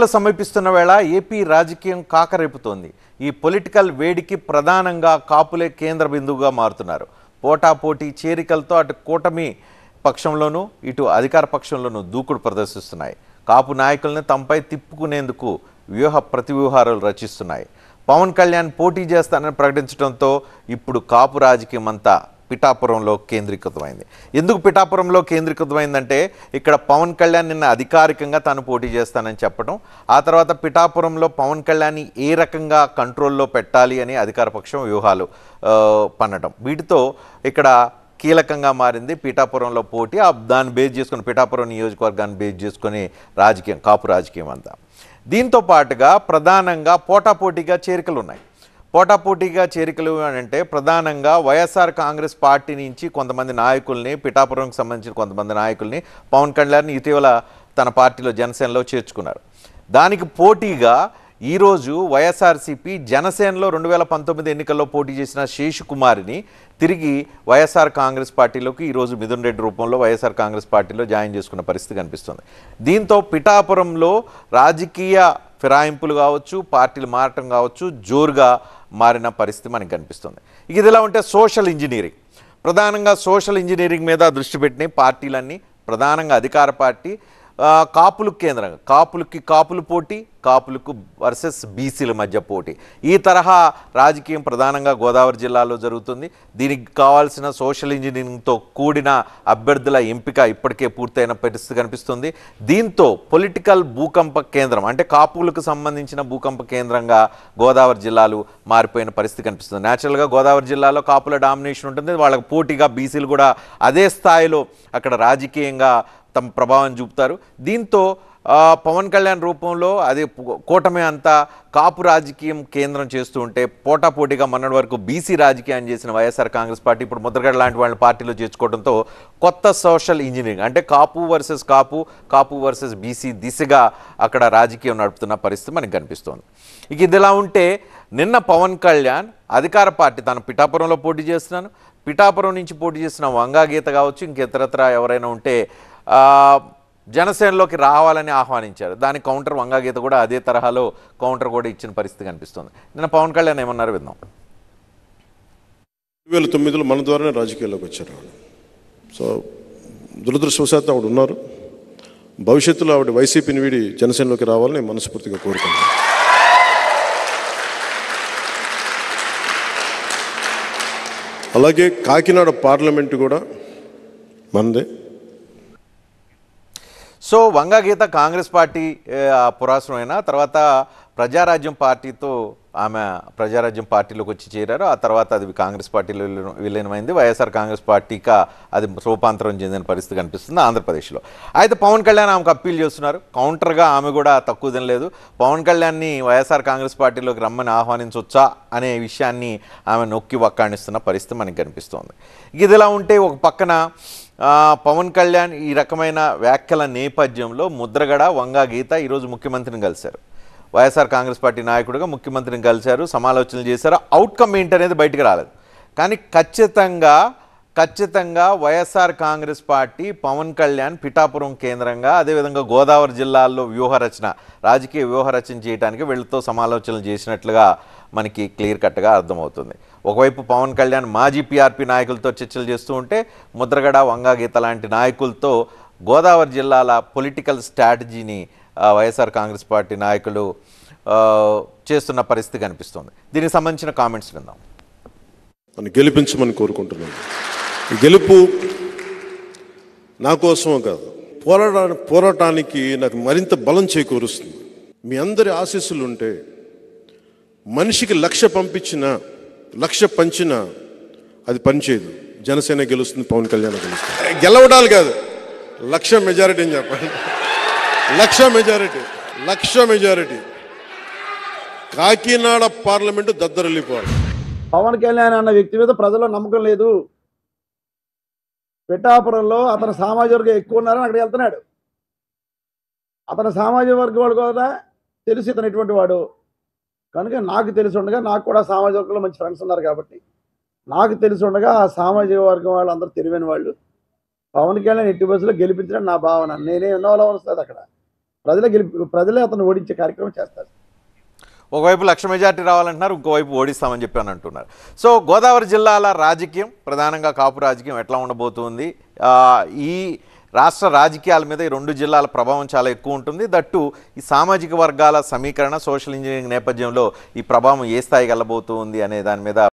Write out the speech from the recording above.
ఎన్నికలు సమీపిస్తున్న వేళ ఏపీ రాజకీయం కాకరేపుతోంది. ఈ పొలిటికల్ వేడికి ప్రధానంగా కాపులే కేంద్ర బిందువుగా మారుతున్నారు. పోటాపోటీ చేరికలతో అటు కూటమి పక్షంలోనూ ఇటు అధికార పక్షంలోనూ దూకుడు ప్రదర్శిస్తున్నాయి. కాపు నాయకుల్ని తమపై తిప్పుకునేందుకు ప్రతివ్యూహాలు రచిస్తున్నాయి. పవన్ కళ్యాణ్ పోటీ చేస్తానని ప్రకటించడంతో ఇప్పుడు కాపు రాజకీయం అంతా పిఠాపురంలో కేంద్రీకృతమైంది. ఎందుకు పిఠాపురంలో కేంద్రీకృతమైందంటే ఇక్కడ పవన్ కళ్యాణ్ నిన్న అధికారికంగా తాను పోటీ చేస్తానని చెప్పడం, ఆ తర్వాత పిఠాపురంలో పవన్ కళ్యాణ్ని ఏ రకంగా కంట్రోల్లో పెట్టాలి అని అధికార పక్షం వ్యూహాలు పన్నడం, వీటితో ఇక్కడ కీలకంగా మారింది పిఠాపురంలో పోటీ. దాన్ని బేస్ చేసుకుని పిఠాపురం నియోజకవర్గాన్ని బేస్ చేసుకుని రాజకీయం, కాపు రాజకీయం అంతా. దీంతో పాటుగా ప్రధానంగా పోటాపోటీగా చేరికలు ఉన్నాయి. పోటాపోటీగా చేరికలు అంటే ప్రధానంగా వైఎస్ఆర్ కాంగ్రెస్ పార్టీ నుంచి కొంతమంది నాయకుల్ని, పిఠాపురంకి సంబంధించిన కొంతమంది నాయకుల్ని పవన్ కళ్యాణ్ ఇటీవల తన పార్టీలో జనసేనలో చేర్చుకున్నారు. దానికి పోటీగా ఈరోజు వైఎస్ఆర్సీపీ జనసేనలో 2019 ఎన్నికల్లో పోటీ చేసిన శేషుకుమారిని తిరిగి వైఎస్ఆర్ కాంగ్రెస్ పార్టీలోకి ఈరోజు మిథున్ రెడ్డి రూపంలో వైఎస్ఆర్ కాంగ్రెస్ పార్టీలో జాయిన్ చేసుకున్న పరిస్థితి కనిపిస్తుంది. దీంతో పిఠాపురంలో రాజకీయ ఫిరాయింపులు కావచ్చు, పార్టీలు మారటం కావచ్చు, జోరుగా మారిన పరిస్థితి మనకు కనిపిస్తుంది. ఇదిలా ఉంటే సోషల్ ఇంజనీరింగ్, ప్రధానంగా సోషల్ ఇంజనీరింగ్ మీద దృష్టి పెట్టిన పార్టీలన్నీ, ప్రధానంగా అధికార పార్టీ కాపులకు కేంద్రంగా, కాపులు పోటీ, కాపులకు వర్సెస్ బీసీల మధ్య పోటీ, ఈ తరహా రాజకీయం ప్రధానంగా గోదావరి జిల్లాలో జరుగుతుంది. దీనికి కావాల్సిన సోషల్ ఇంజనీరింగ్తో కూడిన అభ్యర్థుల ఎంపిక ఇప్పటికే పూర్తయిన పరిస్థితి కనిపిస్తుంది. దీంతో పొలిటికల్ భూకంప కేంద్రం అంటే కాపులకు సంబంధించిన భూకంప కేంద్రంగా గోదావరి జిల్లాలు మారిపోయిన పరిస్థితి కనిపిస్తుంది. న్యాచురల్గా గోదావరి జిల్లాలో కాపుల డామినేషన్ ఉంటుంది, వాళ్ళకి పోటీగా బీసీలు కూడా అదే స్థాయిలో అక్కడ రాజకీయంగా తమ ప్రభావం చూపుతారు. దీంతో పవన్ కళ్యాణ్ రూపంలో అది కూటమి అంతా కాపు రాజకీయం కేంద్రం చేస్తూ ఉంటే, పోటాపోటీగా మొన్నటి వరకు బీసీ రాజకీయాన్ని చేసిన వైఎస్ఆర్ కాంగ్రెస్ పార్టీ ఇప్పుడు ముద్రగడ లాంటి వాళ్ళని పార్టీలో చేర్చుకోవడంతో కొత్త సోషల్ ఇంజనీరింగ్ అంటే కాపు వర్సెస్ బీసీ దిశగా అక్కడ రాజకీయం నడుపుతున్న పరిస్థితి మనకు కనిపిస్తోంది. ఇక ఇదిలా ఉంటే నిన్న పవన్ కళ్యాణ్ అధికార పార్టీ తాను పిఠాపురంలో పోటీ చేస్తున్నాను, పిఠాపురం నుంచి పోటీ చేసిన వంగా గీత కావచ్చు, ఇంకెతరత్ర ఎవరైనా ఉంటే జనసేనలోకి రావాలని ఆహ్వానించారు. దానికి కౌంటర్ వంగా గీత కూడా అదే తరహాలో కౌంటర్ కూడా ఇచ్చిన పరిస్థితి కనిపిస్తుంది. నిన్న పవన్ కళ్యాణ్ ఏమన్నారు విన్నాం. 2009లో మన ద్వారానే రాజకీయాల్లోకి వచ్చారు. సో దురదృష్టవశాత్తు ఆవిడ ఉన్నారు. భవిష్యత్తులో ఆవిడ వైసీపీని వీడి జనసేనలోకి రావాలని మనస్ఫూర్తిగా కోరుకుంటున్నాను. అలాగే కాకినాడ పార్లమెంటు కూడా మనదే. సో వంగా గీత కాంగ్రెస్ పార్టీ పురాసనమైన తర్వాత ప్రజారాజ్యం పార్టీతో ఆమె ప్రజారాజ్యం పార్టీలోకి వచ్చి చేరారు. ఆ తర్వాత అది కాంగ్రెస్ పార్టీలో విలీనమైంది. వైఎస్ఆర్ కాంగ్రెస్ పార్టీగా అది రూపాంతరం చెందిన పరిస్థితి కనిపిస్తుంది ఆంధ్రప్రదేశ్లో. అయితే పవన్ కళ్యాణ్ ఆమెకు అప్పీల్ చేస్తున్నారు. కౌంటర్గా ఆమె కూడా తక్కువ తినలేదు. పవన్ కళ్యాణ్ని వైఎస్ఆర్ కాంగ్రెస్ పార్టీలోకి రమ్మని ఆహ్వానించవచ్చా అనే విషయాన్ని ఆమె నొక్కి వక్కాణిస్తున్న పరిస్థితి మనకి కనిపిస్తోంది. ఇదిలా ఉంటే ఒక పక్కన పవన్ కళ్యాణ్ ఈ రకమైన వ్యాఖ్యల నేపథ్యంలో ముద్రగడ, వంగా గీత ఈరోజు ముఖ్యమంత్రిని కలిశారు. వైఎస్ఆర్ కాంగ్రెస్ పార్టీ నాయకుడిగా ముఖ్యమంత్రిని కలిశారు, సమాలోచనలు చేశారు. అవుట్కమ్ ఏంటనేది బయటకు రాలేదు. కానీ ఖచ్చితంగా వైఎస్ఆర్ కాంగ్రెస్ పార్టీ పవన్ కళ్యాణ్ పిఠాపురం కేంద్రంగా, అదేవిధంగా గోదావరి జిల్లాల్లో రాజకీయ వ్యూహరచన చేయడానికి వీళ్ళతో సమాలోచనలు చేసినట్లుగా మనకి క్లియర్ కట్గా అర్థమవుతుంది. ఒకవైపు పవన్ కళ్యాణ్ మాజీ పీఆర్పీ నాయకులతో చర్చలు చేస్తూ ఉంటే, ముద్రగడ, వంగా గీత లాంటి నాయకులతో గోదావరి జిల్లాల పొలిటికల్ స్ట్రాటజీని వైఎస్ఆర్ కాంగ్రెస్ పార్టీ నాయకులు చేస్తున్న పరిస్థితి కనిపిస్తుంది. దీనికి సంబంధించిన కామెంట్స్ విందాం. నన్ను గెలిపించమని కోరుకుంటున్నాను. ఈ గెలుపు నా కోసమో కాదు, పోరాటానికి నాకు మరింత బలం చేకూరుస్తుంది. మీ అందరి ఆశీస్సులు ఉంటే మనిషికి లక్ష్య పంచినా అది పనిచేయదు. జనసేన గెలుస్తుంది, పవన్ కళ్యాణ్ గెలుస్తుంది. గెలవడాలు కాదు, లక్ష మెజారిటీ అని చెప్పండి. లక్ష మెజారిటీ కాకినాడ పార్లమెంటు దద్దరిల్లిపోవాలి. పవన్ కళ్యాణ్ అన్న వ్యక్తి మీద ప్రజల్లో నమ్మకం లేదు. పిఠాపురంలో అతని సామాజిక వర్గం ఎక్కువ ఉన్నారని అక్కడికి వెళ్తున్నాడు. అతని సామాజిక వర్గం వాడు కూడా తెలిసి ఇతను ఎటువంటి వాడు కనుక నాకు తెలిసి ఉండగా, నాకు కూడా సామాజిక వర్గంలో మంచి ఫ్రెండ్స్ ఉన్నారు కాబట్టి నాకు తెలిసి ఉండగా ఆ సామాజిక వర్గం వాళ్ళు అందరూ తెలివైన వాళ్ళు. పవన్ కళ్యాణ్ ఎట్టి బస్సులో గెలిపించడం నా భావన. నేనే ఇన్వాల్వ్ వస్తుంది అక్కడ. ప్రజలే అతను ఓడించే కార్యక్రమం చేస్తారు. ఒకవైపు 1,00,000 మెజార్టీ రావాలంటున్నారు, ఇంకోవైపు ఓడిస్తామని చెప్పి అని అంటున్నారు. సో గోదావరి జిల్లాల రాజకీయం, ప్రధానంగా కాపు రాజకీయం ఎట్లా ఉండబోతుంది? ఈ రాష్ట్ర రాజకీయాల మీద ఈ 2 జిల్లాల ప్రభావం చాలా ఎక్కువ ఉంటుంది. దట్టు ఈ సామాజిక వర్గాల సమీకరణ, సోషల్ ఇంజనీరింగ్ నేపథ్యంలో ఈ ప్రభావం ఏ స్థాయికి వెళ్ళబోతుంది అనే దాని మీద